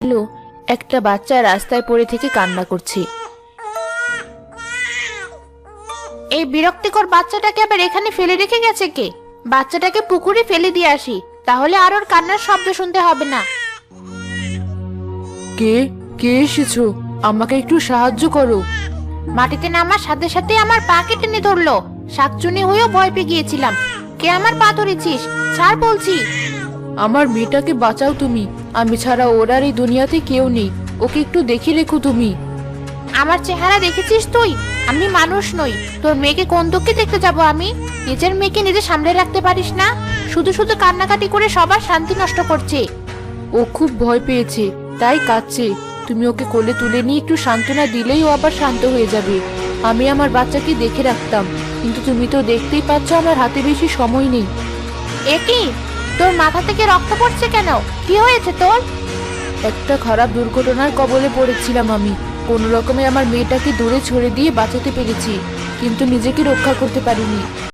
হলো একটা বাচ্চা রাস্তায় পড়ে থেকে কান্না করছে। এই বিরক্তিকর বাচ্চাটাকে আবার এখানে ফেলে রেখে গেছে কে? বাচ্চাটাকে পুকুরে ফেলে দিয়ে আসি, তাহলে আর ওর কান্নার শব্দ শুনতে হবে না। কে কে এসেছো? আমাকে একটু সাহায্য করো। মাটিতে নামার সাথে সাথে আমার পা কেটে টেনে ধরলো। শাকচুনি হয়েও ভয় পেয়ে গিয়েছিলাম। কে আমার পা ধরেছিস? ছাড় বলছি। আমার মেয়েটাকে বাঁচাও তুমি। আমি ছাড়া ওর আর এই দুনিয়াতে কেউ নেই। ওকে একটু দেখে রেখো তুমি। আমার চেহারা দেখেছিস তুই? আমি মানুষ নই। তোর মেয়েকে কোন দুঃখে দেখতে যাব আমি? নিজের মেয়েকে নিজে সামলে রাখতে পারিস না? শুধু শুধু কান্নাকাটি করে সবার শান্তি নষ্ট করছে। ও খুব ভয় পেয়েছে, তাই কাঁদছে। তুমি ওকে কোলে তুলে নিয়ে একটু সান্ত্বনা দিলেই ও আবার শান্ত হয়ে যাবে। আমি আমার বাচ্চাকে দেখে রাখতাম, কিন্তু তুমি তো দেখতেই পাচ্ছ আমার হাতে বেশি সময় নেই। এ কি? তোর মাথা থেকে রক্ত পড়ছে কেন? কি হয়েছে তোর? একটা খারাপ দুর্ঘটনার কবলে পড়েছিলাম আমি। কোনো রকমে আমার মেয়েটাকে দূরে ছড়ে দিয়ে বাঁচাতে পেরেছি, কিন্তু নিজেকে রক্ষা করতে পারিনি।